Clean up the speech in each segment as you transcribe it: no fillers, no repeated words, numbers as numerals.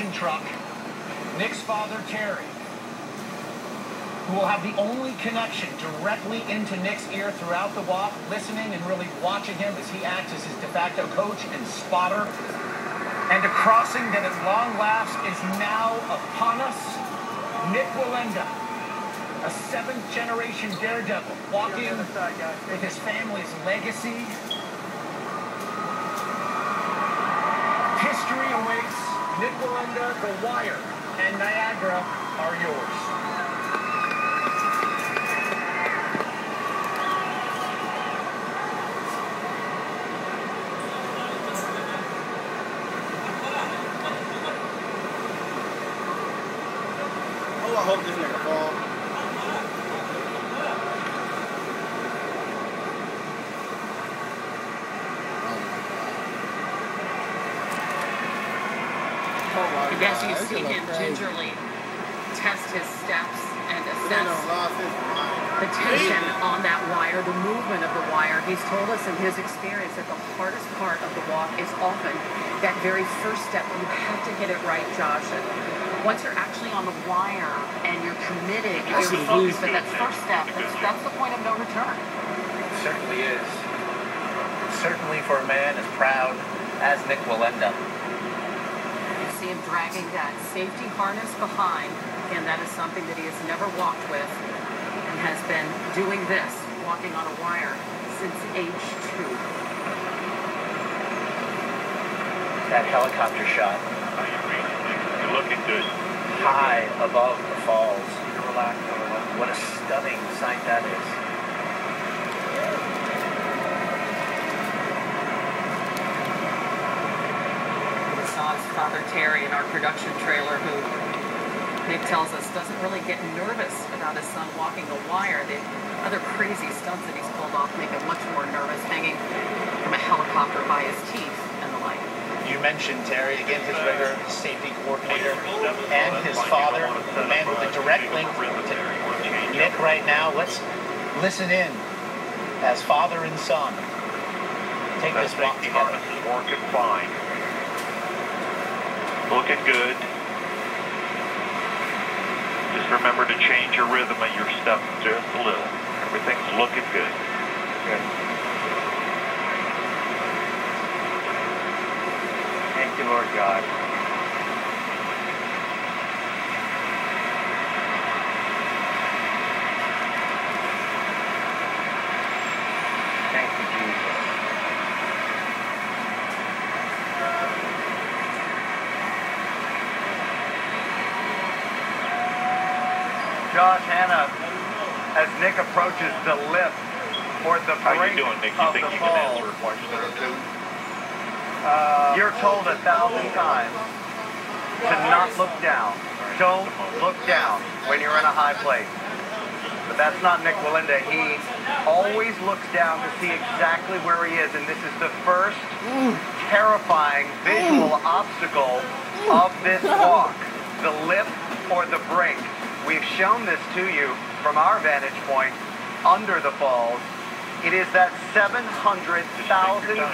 production truck, Nick's father, Terry, who will have the only connection directly into Nick's ear throughout the walk, listening and really watching him as he acts as his de facto coach and spotter. And a crossing that at long last is now upon us. Nick Wallenda, a seventh-generation daredevil, walking with his family's legacy. History awaits. Nick Wallenda, The Wire, and Niagara are yours. Oh, I hope this nigga fall. As you see him gingerly test his steps and assess the tension on that wire, the movement of the wire, he's told us in his experience that the hardest part of the walk is often that very first step. You have to hit it right, Josh. And once you're actually on the wire and you're committed, you're focused at that first step, that's the point of no return. It certainly is. Certainly for a man as proud as Nick Wallenda. See him dragging that safety harness behind. Again, that is something that he has never walked with and has been doing this, walking on a wire, since age 2. That helicopter shot. You're looking good. High above the falls. Relax. What a stunning sight that is. Father Terry in our production trailer, who Nick tells us doesn't really get nervous about his son walking the wire. The other crazy stunts that he's pulled off make him much more nervous, hanging from a helicopter by his teeth and the like. You mentioned Terry, again, his rigor, his safety coordinator, and his father, the man with a direct link to Nick right now. Let's listen in as father and son take this walk together. Is working fine. Looking good. Just remember to change your rhythm of your step just a little. Everything's looking good. Good. Thank you, Lord God. Thank you, Jesus. Josh, Hannah, as Nick approaches the lip or the How brink you doing, Nick? You of think the you falls, can answer a question or two? you're told 1,000 times to not look down. Don't look down when you're in a high place. But that's not Nick Wallenda. He always looks down to see exactly where he is, and this is the first terrifying visual obstacle of this walk. The lip or the brink. We've shown this to you from our vantage point under the falls. It is that 700,000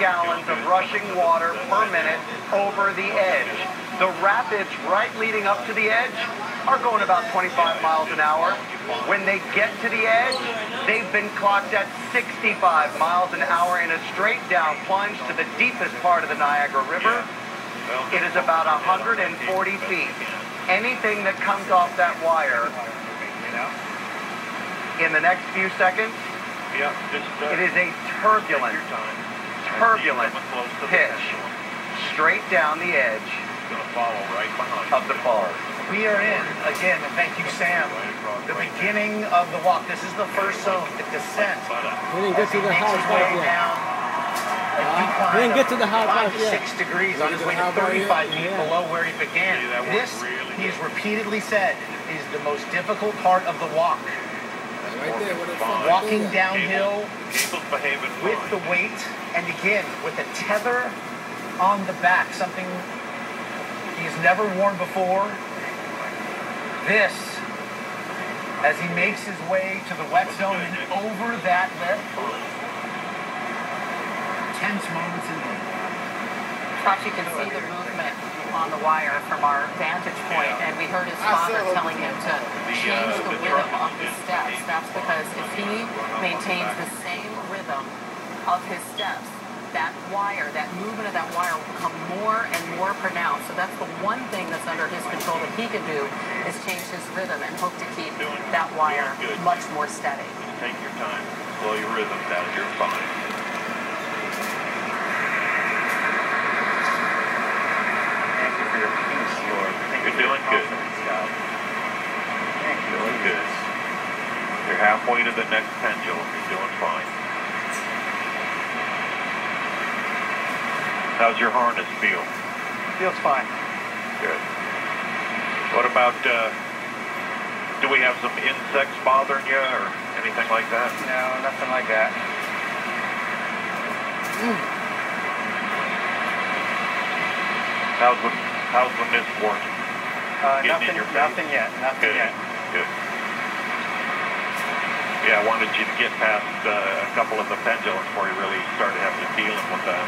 gallons of rushing water per minute over the edge. The rapids right leading up to the edge are going about 25 miles an hour. When they get to the edge, they've been clocked at 65 miles an hour in a straight down plunge to the deepest part of the Niagara River. It is about 140 feet. Anything that comes off that wire in the next few seconds, it is a turbulent pitch straight down the edge of the falls. We are in, again, and thank you, Sam, the beginning of the walk. This is the first zone, the descent. We didn't get to the high part yet. We didn't get to the high part yet. 6 degrees on his way to 35 feet below where he began. This, he has repeatedly said, is the most difficult part of the walk. Right there, Walking downhill with the weight, and again, with a tether on the back, something he's never worn before. This, as he makes his way to the wet zone and over that lip, tense moments in the Perhaps you can see the movement on the wire from our vantage point, and we heard his father telling him to change the rhythm of his steps. That's because if he maintains the same rhythm of his steps, that wire, that movement of that wire will become more and more pronounced. So that's the one thing that's under his control that he can do is change his rhythm and hope to keep that wire much more steady. Take your time. Slow your rhythm down. You're fine. Thank you for your peace, Lord. You're doing good. Thank you. Doing good. You're halfway to the next pendulum. You're doing fine. How's your harness feel? Feels fine. Good. What about, do we have some insects bothering you or anything like that? No, nothing like that. How's the mist working? Nothing yet. Good. Good. Yeah, I wanted you to get past a couple of the pendulums before you really started having to deal with that.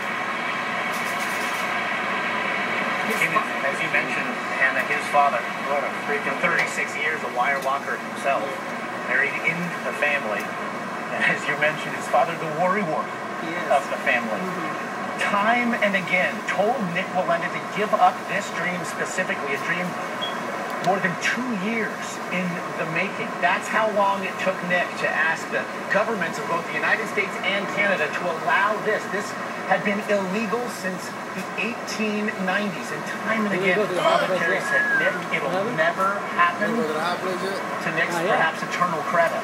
As you mentioned, Hannah, his father, what a freaking 36 years, a wire walker himself, married into the family. And as you mentioned, his father, the worrywart of the family. Time and again told Nick Wallenda to give up this dream specifically, a dream more than 2 years in the making. That's how long it took Nick to ask the governments of both the United States and Canada to allow this. This had been illegal since the 1890s, and time and again, Father Terry said, Nick, it'll never happen to Nick's perhaps eternal credit.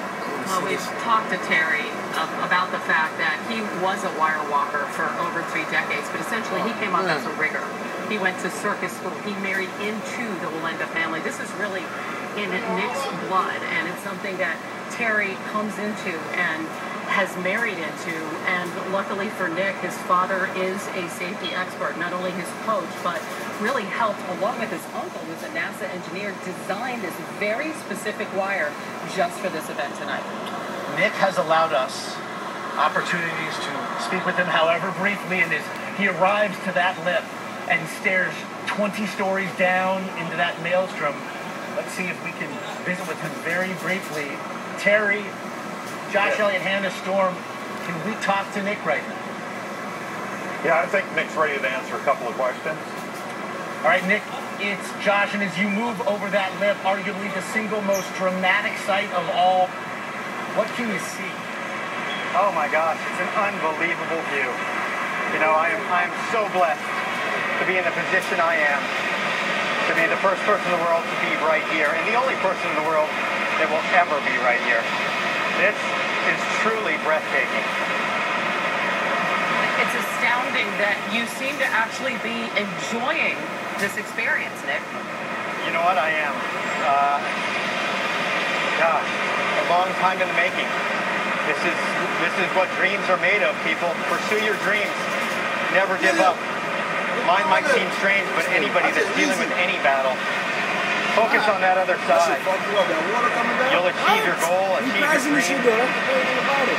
Well, we've talked to Terry about the fact that he was a wire walker for over 3 decades, but essentially he came up as a rigger. He went to circus school. He married into the Wallenda family. This is really in Nick's blood, and it's something that Terry comes into and has married into, and luckily for Nick, his father is a safety expert, not only his coach, but really helped, along with his uncle, who's a NASA engineer, design this very specific wire just for this event tonight. Nick has allowed us opportunities to speak with him, however briefly, and as he arrives to that lip and stares 20 stories down into that maelstrom, let's see if we can visit with him very briefly. Terry, Josh Elliott, Hannah Storm, can we talk to Nick right now? Yeah, I think Nick's ready to answer a couple of questions. All right, Nick, it's Josh, and as you move over that lip, arguably the single most dramatic sight of all, what can you see? Oh my gosh, it's an unbelievable view. You know, I'm so blessed to be in the position I am, to be the first person in the world to be right here, and the only person in the world that will ever be right here. This is truly breathtaking. It's astounding that you seem to actually be enjoying this experience, Nick. You know what, I am. Gosh, a long time in the making. This is what dreams are made of, people. Pursue your dreams. Never give up. Mine might seem strange, but anybody that's dealing with any battle, focus on that other side. You'll achieve your goal, achieve your dream,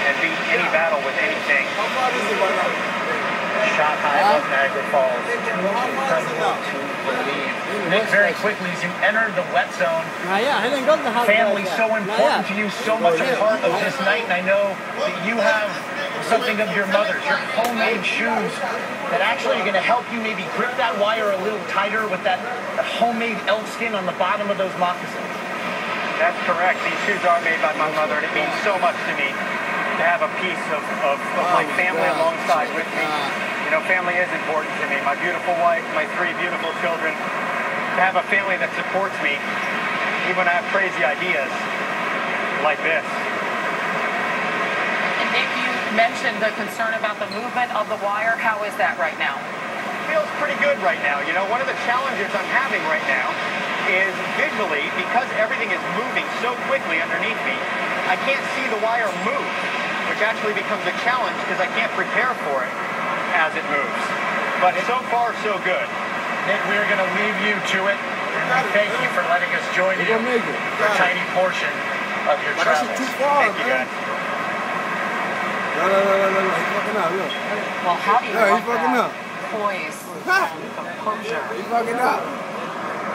and beat any battle with anything. Shot high above Niagara Falls. Incredible to believe. Nick, very quickly, as you entered the wet zone, family so important to you, so much a part of this night, and I know that you have something of your mother's, your homemade shoes that actually are going to help you maybe grip that wire a little tighter with that homemade elk skin on the bottom of those moccasins. That's correct. These shoes are made by my mother, and it means so much to me to have a piece of my family alongside with me. You know, family is important to me. My beautiful wife, my 3 beautiful children. To have a family that supports me, even when I have crazy ideas like this. And Nick, you mentioned the concern about the movement of the wire. How is that right now? Feels pretty good right now. You know, one of the challenges I'm having right now is visually, because everything is moving so quickly underneath me, I can't see the wire move, which actually becomes a challenge because I can't prepare for it as it moves. But so far, so good. Nick, we're going to leave you to it, and we thank you for letting us join you for a tiny portion of your travels. Thank you, guys. Well, how do you like that? poise and composure. He's fucking up.